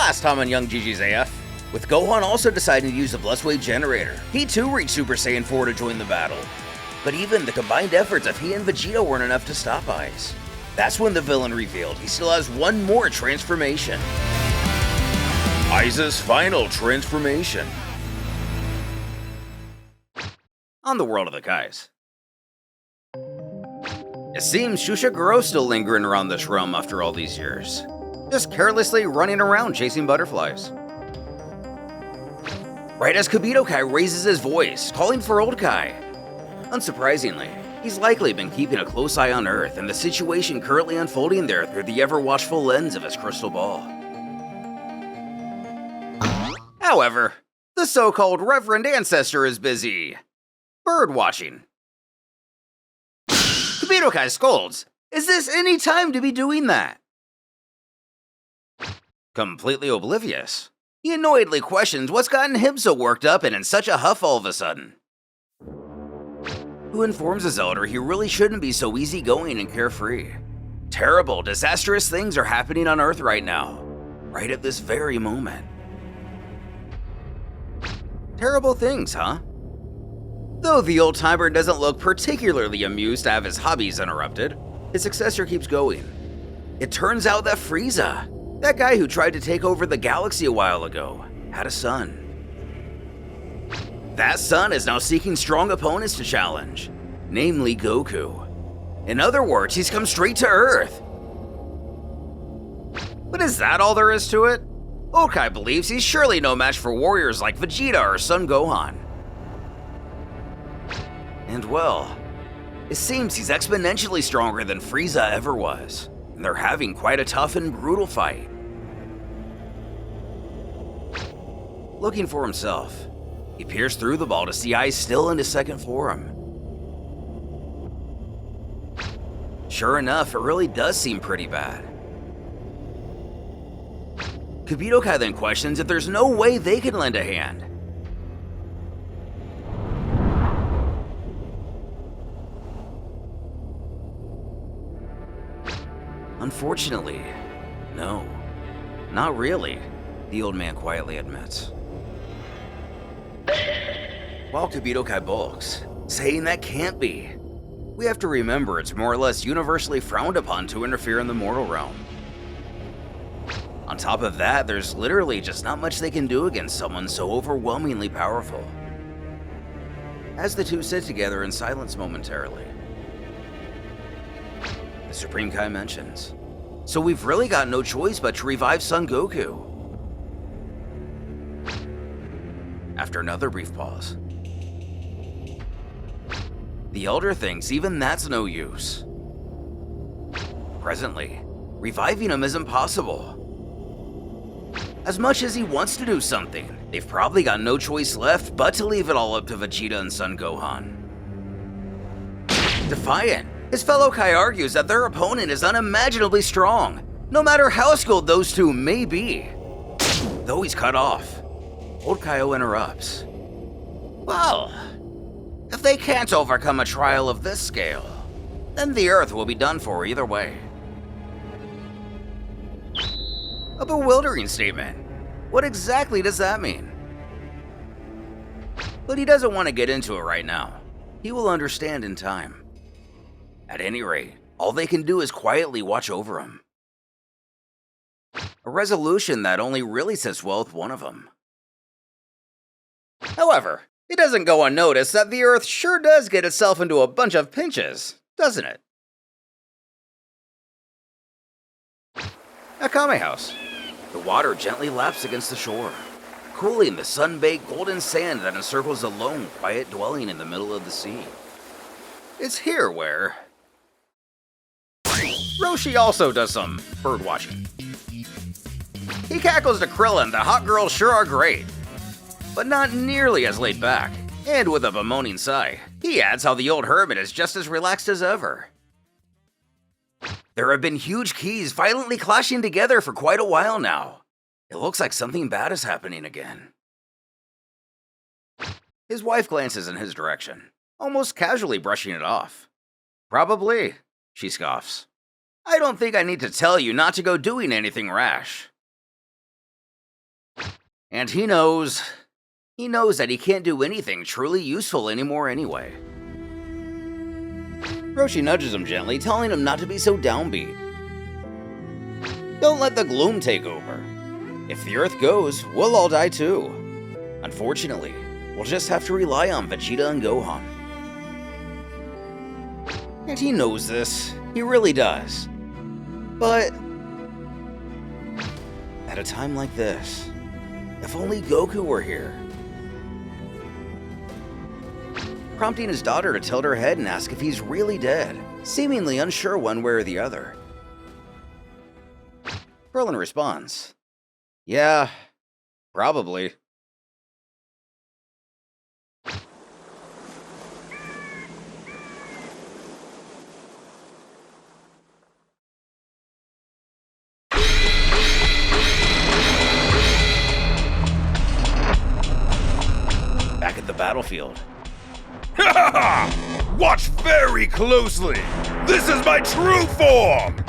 Last time on Young Jijii's AF, with Gohan also deciding to use the Blutz Wave Generator. He too reached Super Saiyan 4 to join the battle. But even the combined efforts of he and Vegeta weren't enough to stop Ice. That's when the villain revealed he still has one more transformation. Ice's final transformation. On the world of the Kais. It seems Shushiguro's still lingering around this realm after all these years, just carelessly running around chasing butterflies. Right as Kibito Kai raises his voice, calling for Old Kai. Unsurprisingly, he's likely been keeping a close eye on Earth and the situation currently unfolding there through the ever-watchful lens of his crystal ball. However, the so-called Reverend Ancestor is busy bird-watching. Kibito Kai scolds, "Is this any time to be doing that?" Completely oblivious, he annoyedly questions what's gotten him so worked up and in such a huff all of a sudden. Who informs his elder he really shouldn't be so easygoing and carefree. Terrible, disastrous things are happening on Earth right now, right at this very moment. Terrible things, huh? Though the old-timer doesn't look particularly amused to have his hobbies interrupted, his successor keeps going. It turns out that Frieza, that guy who tried to take over the galaxy a while ago, had a son. That son is now seeking strong opponents to challenge, namely Goku. In other words, he's come straight to Earth. But is that all there is to it? Old Kai believes he's surely no match for warriors like Vegeta or Son Gohan. And well, it seems he's exponentially stronger than Frieza ever was, and they're having quite a tough and brutal fight. Looking for himself, he peers through the ball to see Ice still in his second form. Sure enough, it really does seem pretty bad. Kibito Kai then questions if there's no way they can lend a hand. Unfortunately, no, not really, the old man quietly admits. While Kibito Kai balks, saying that can't be, we have to remember it's more or less universally frowned upon to interfere in the mortal realm. On top of that, there's literally just not much they can do against someone so overwhelmingly powerful. As the two sit together in silence momentarily, the Supreme Kai mentions, "So we've really got no choice but to revive Son Goku." After another brief pause, the Elder thinks even that's no use. Presently, reviving him isn't possible. As much as he wants to do something, they've probably got no choice left but to leave it all up to Vegeta and Son Gohan. Defiant, his fellow Kai argues that their opponent is unimaginably strong, no matter how skilled those two may be. Though he's cut off, Old Kaio interrupts. Well, if they can't overcome a trial of this scale, then the Earth will be done for either way. A bewildering statement. What exactly does that mean? But he doesn't want to get into it right now. He will understand in time. At any rate, all they can do is quietly watch over him. A resolution that only really sits well with one of them. However, it doesn't go unnoticed that the Earth sure does get itself into a bunch of pinches, doesn't it? At Kame House, the water gently laps against the shore, cooling the sun-baked golden sand that encircles the lone, quiet dwelling in the middle of the sea. It's here where Roshi also does some bird watching. He cackles to Krillin that hot girls sure are great, but not nearly as laid back, and with a bemoaning sigh, he adds how the old hermit is just as relaxed as ever. There have been huge keys violently clashing together for quite a while now. It looks like something bad is happening again. His wife glances in his direction, almost casually brushing it off. Probably, she scoffs. I don't think I need to tell you not to go doing anything rash. And he knows that he can't do anything truly useful anymore anyway. Roshi nudges him gently, telling him not to be so downbeat. Don't let the gloom take over. If the Earth goes, we'll all die too. Unfortunately, we'll just have to rely on Vegeta and Gohan. And he knows this, he really does. But at a time like this, if only Goku were here. Prompting his daughter to tilt her head and ask if he's really dead, seemingly unsure one way or the other. Krillin responds, "Yeah, probably." Back at the battlefield. Watch very closely! This is my true form!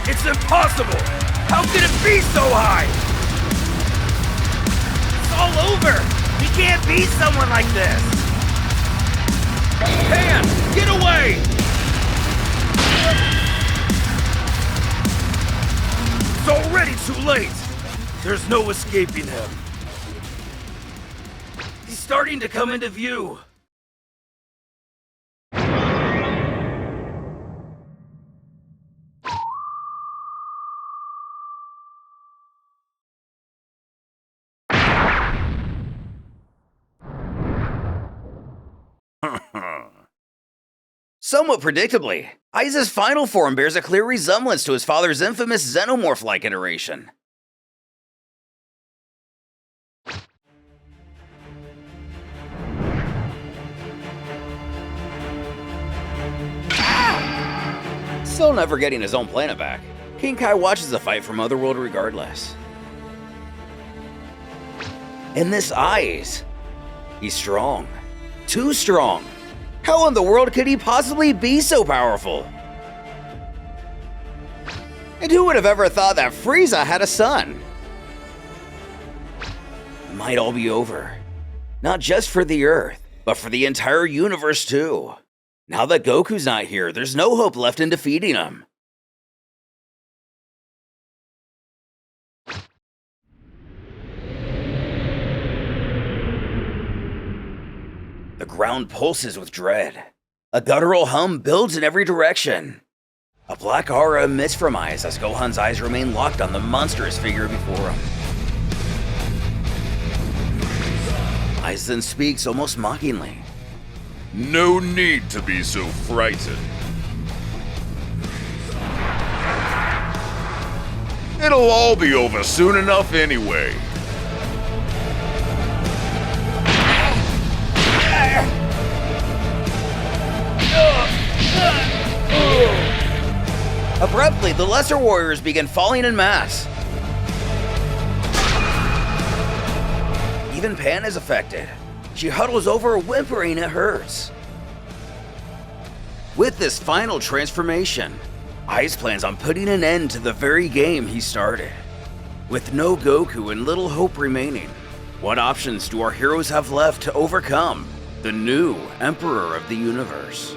It's impossible! How can it be so high? It's all over! He can't be someone like this! Pan! Get away! It's already too late! There's no escaping him. He's starting to come into view. Somewhat predictably, Aiza's final form bears a clear resemblance to his father's infamous xenomorph-like iteration. Still never getting his own planet back, King Kai watches the fight from Otherworld regardless. In this eyes, he's strong. Too strong. How in the world could he possibly be so powerful? And who would have ever thought that Frieza had a son? It might all be over. Not just for the Earth, but for the entire universe too. Now that Goku's not here, there's no hope left in defeating him. The ground pulses with dread. A guttural hum builds in every direction. A black aura emits from eyes as Gohan's eyes remain locked on the monstrous figure before him. Aiza then speaks almost mockingly. No need to be so frightened. It'll all be over soon enough anyway. Abruptly, the lesser warriors begin falling en masse. Even Pan is affected. She huddles over, whimpering it hurts. With this final transformation, Aiz plans on putting an end to the very game he started. With no Goku and little hope remaining, what options do our heroes have left to overcome the new Emperor of the Universe?